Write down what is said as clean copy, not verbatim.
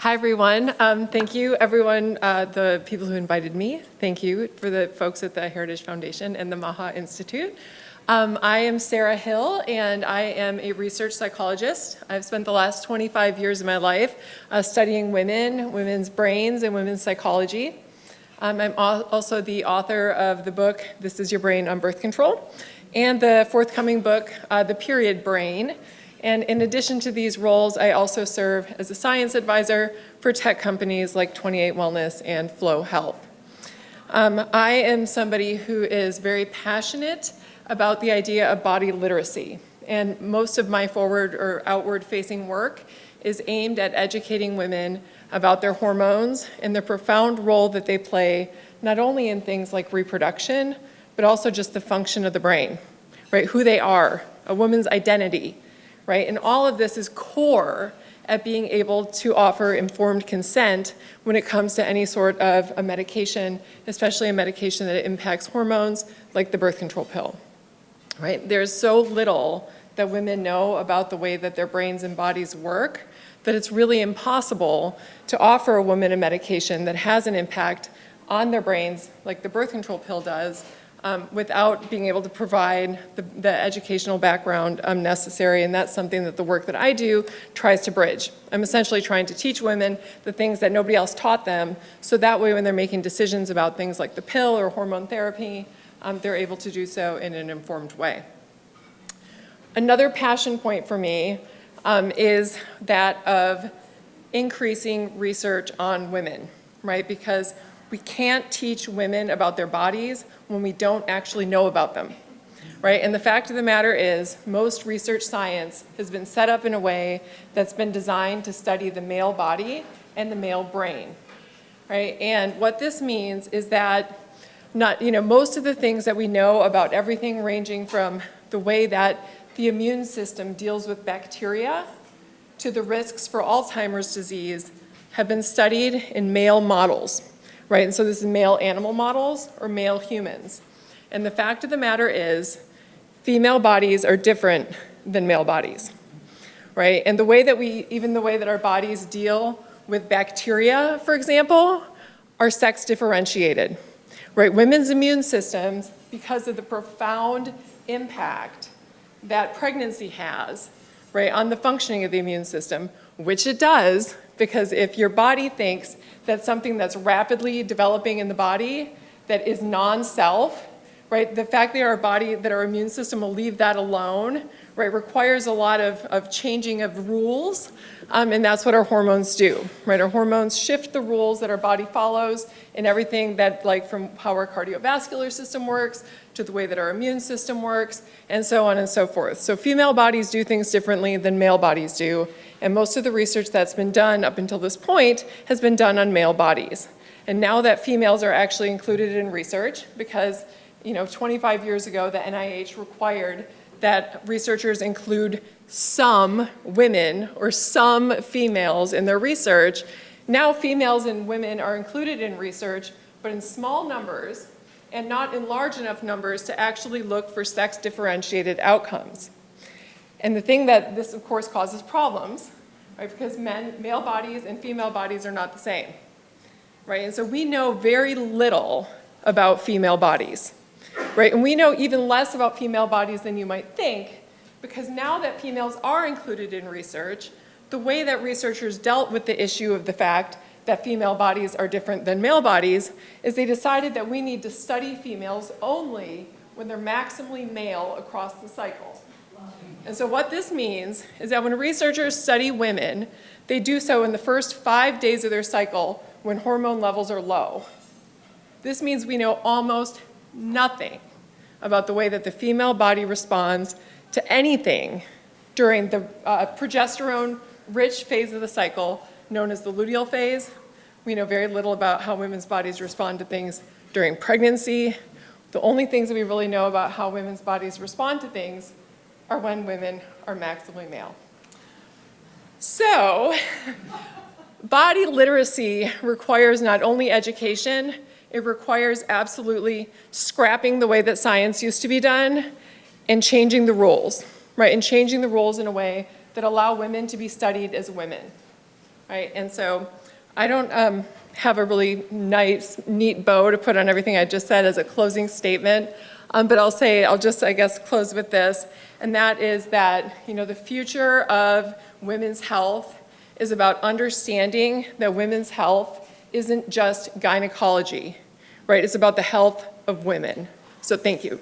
Hi, everyone. Thank you, everyone, the people who invited me. Thank you for the folks at the Heritage Foundation and the MAHA Institute. I am Sarah Hill, and I am a research psychologist. I've spent the last 25 years of my life studying women, women's brains, and women's psychology. I'm also the author of the book, This Is Your Brain on Birth Control, and the forthcoming book, The Period Brain. And in addition to these roles, I also serve as a science advisor for tech companies like 28 Wellness and Flow Health. I am somebody who is very passionate about the idea of body literacy. And most of my forward or outward facing work is aimed at educating women about their hormones and the profound role that they play, not only in things like reproduction, but also just the function of the brain, right? Who they are, a woman's identity. Right? And all of this is core at being able to offer informed consent when it comes to any sort of a medication, especially a medication that impacts hormones like the birth control pill. Right? There's so little that women know about the way that their brains and bodies work that it's really impossible to offer a woman a medication that has an impact on their brains like the birth control pill does, without being able to provide the educational background necessary, and that's something that the work that I do tries to bridge. I'm essentially trying to teach women the things that nobody else taught them, so that way when they're making decisions about things like the pill or hormone therapy, they're able to do so in an informed way. Another passion point for me is that of increasing research on women, right? Because we can't teach women about their bodies when we don't actually know about them, right? And the fact of the matter is, most research science has been set up in a way that's been designed to study the male body and the male brain, right? And what this means is that most of the things that we know about everything ranging from the way that the immune system deals with bacteria to the risks for Alzheimer's disease have been studied in male models. Right, and so this is male animal models or male humans. And the fact of the matter is, female bodies are different than male bodies, right? And the way that our bodies deal with bacteria, for example, are sex differentiated, right? Women's immune systems, because of the profound impact that pregnancy has, right, on the functioning of the immune system, which it does, because if your body thinks that something that's rapidly developing in the body that is non-self, right, the fact that our immune system will leave that alone, right, requires a lot of changing of rules, and that's what our hormones do, right? Our hormones shift the rules that our body follows in everything that, like from how our cardiovascular system works to the way that our immune system works, and so on and so forth. So female bodies do things differently than male bodies do, and most of the research that's been done up until this point has been done on male bodies. And now that females are actually included in research, because 25 years ago, the NIH required that researchers include some women or some females in their research. Now females and women are included in research, but in small numbers and not in large enough numbers to actually look for sex differentiated outcomes. And the thing that this, of course, causes problems, right? Because male bodies and female bodies are not the same, right? And so we know very little about female bodies, right? And we know even less about female bodies than you might think, because now that females are included in research, the way that researchers dealt with the issue of the fact that female bodies are different than male bodies is they decided that we need to study females only when they're maximally male across the cycle. And so what this means is that when researchers study women, they do so in the first 5 days of their cycle when hormone levels are low. This means we know almost nothing about the way that the female body responds to anything during the progesterone-rich phase of the cycle, known as the luteal phase. We know very little about how women's bodies respond to things during pregnancy. The only things that we really know about how women's bodies respond to things are when women are maximally male. So, body literacy requires not only education, it requires absolutely scrapping the way that science used to be done and changing the rules, right? And changing the rules in a way that allow women to be studied as women. right? And so I don't have a really nice, neat bow to put on everything I just said as a closing statement, but I'll just, I guess, close with this, and that is that, the future of women's health is about understanding that women's health isn't just gynecology, right? It's about the health of women. So thank you.